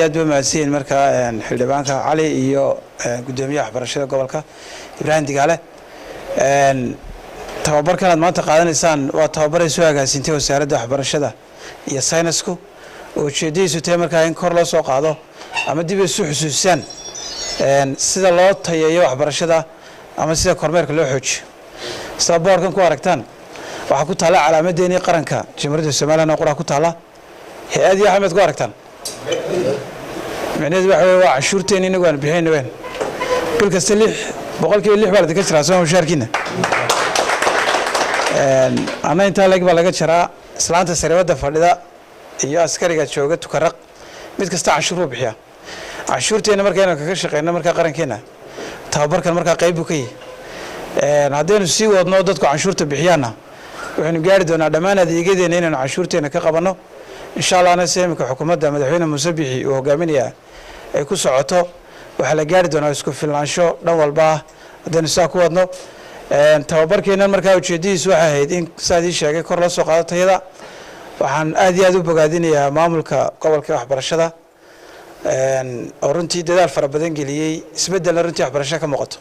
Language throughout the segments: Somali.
aad baa mahadsan markaa xildhibaanka Cali iyo gudoomiyaha waxbarashada gobolka Ibrahim Digaale tababarkan aad maanta qaadanaysaan waa tababar ay soo agaasintay wasaaradda waxbarashada iyo saynisku oo ujeedadiisu tahay markaa in kor loo soo qaado ama dib isu xusuusan sida loo tayeeyo waxbarashada ama sida kormeerka loo xoojiyo saboorkan ku aragtaan waxa ku taala calaamadeeni qaranka Jamhuuriyadda Soomaaliya qura ku taala hay'adii Axmed ku aragtaan macnaheedu waxa weeye waa cashuurteen inagu aan bixinay weyn bilka salix boqolkiiba 6 baa la ka jiraa soo mushaarkiina ana inta laga jaraa islaanta sareewada fadhida iyo askariga jooga tukaraq mid kasta cashuur bixiya cashuurteena markayna kaga shaqeynaa marka qarankeena tababarkan marka qayb u ka yahay haddaynu sii wadno dadku cashuurta bixiyana waxaynu gaari doonaa dhammaan adeegyadeena inaynu cashuurteena ka qabanno insha Allah ana seemka xukuumadda madaxweyne Muuse Bixi oo hogaaminaya ay ku socoto waxa la gaari doonaa isku filnaansho dhan walba haddaynu saa ku wadno tababarkeena marka ujeedadiisu waxa ahayd in saadii sheegay kor loo soo qaado tayada waxaan aad iyo aad u bogaadinayaa maamulka gobolka waxbarashada oo runtii dadaal fara badan geliyay isbedel runtii waxbarashada ka muuqato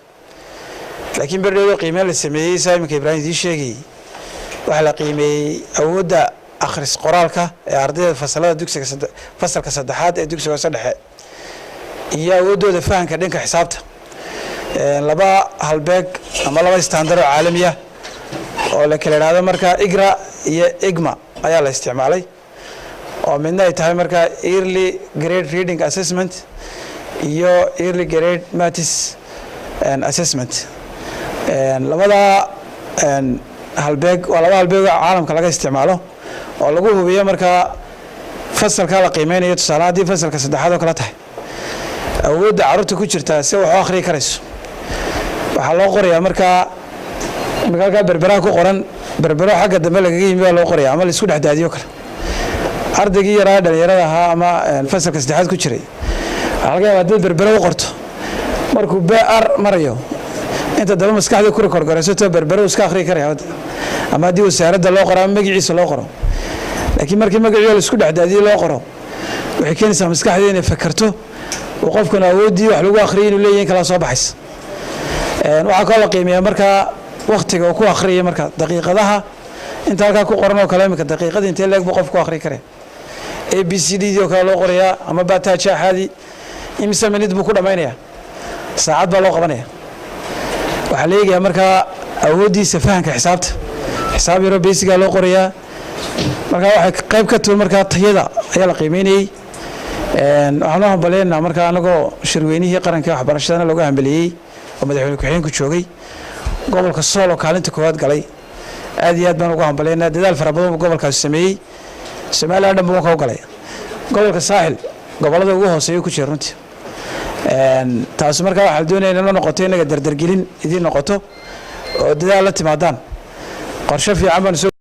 laakiin berdheedo qiimeyn la sameeyay saamika Ibrahim dii sheegay waxa la qiimeeyay awoodda akhris qoraalka ee ardayda fasalka saddexaad ee dugsiga dhexe iyo awoodooda fahanka dhanka xisaabta laba halbeeg ama laba standard caalami ah oo la kala yiraahdo marka IGRA iyo IGMA ayaa la isticmaalay oo midna ay tahay marka early grade reading assessment iyo early grade maths assessment labada halbeeg waa laba halbeeg caalamka laga isticmaalo oo lagu hubiyo marka fasalka la qiimeynayo tusaalaadii fasalka saddexaad oo kala tahay awoodda carruurta ku jirta si wax akhri karayso waxa loo qorayaa marka berberaha ku qoran berbero xagga dambe laga yimid loo qorayaa ama la isku dhaxdaadiyo kale ardaygii yaraa dhalinyarada ahaa ama fasalka saddexaad ku jiray halka dad berbero u qorto markuu BR marayo inta daba maskaxda ku korgorayso to berbero iska akhri karaya ama hadii wasaaradda loo qoro magaciisa loo qoro laakiin markii magaciisa la isku dhaxdaadiyo loo qoro waxay keenaysaa maskaxda inay fakarto oo qofkuna awoodii wax lagu akhriyo inuu leeyahay kala soo baxaysa waxa kale la qiimeeyaa marka waqtiga uu ku akhriyo marka daqiiqadaha inta halka ku qoran oo kale imika daqiiqada intee leeg buu qofku akhri karay ABCD oo kale loo qorayaa ama bata jaaxadi imisa minid buu ku dhameynaya saacad baa loo qabanaya waxa la eegayaa marka awoodiisa fahanka xisaabta xisaab yaro basic loo qorayaa marka waxa qayb ka tahay marka tayada ayaa la qiimeeyay waxaan u baleynaa marka anagoo shirweynihii qaranka waxbarashada looga hambaliyay oo madaxweyne ku-xigeenku joogay gobolka Sool oo kaalinta koowaad galay aad iyo aad baan ugu hambaleynaa dadaal fara badan oo gobolkaas sameeyay Soomaaliya dhan buu ka galay gobolka Saaxil gobolada ugu hooseeya ku jira runtii taas marka waxa la doonayaa in la noqoto inaga dardargelin idin noqoto oo dadaal la timaadaan qorshe fiican baan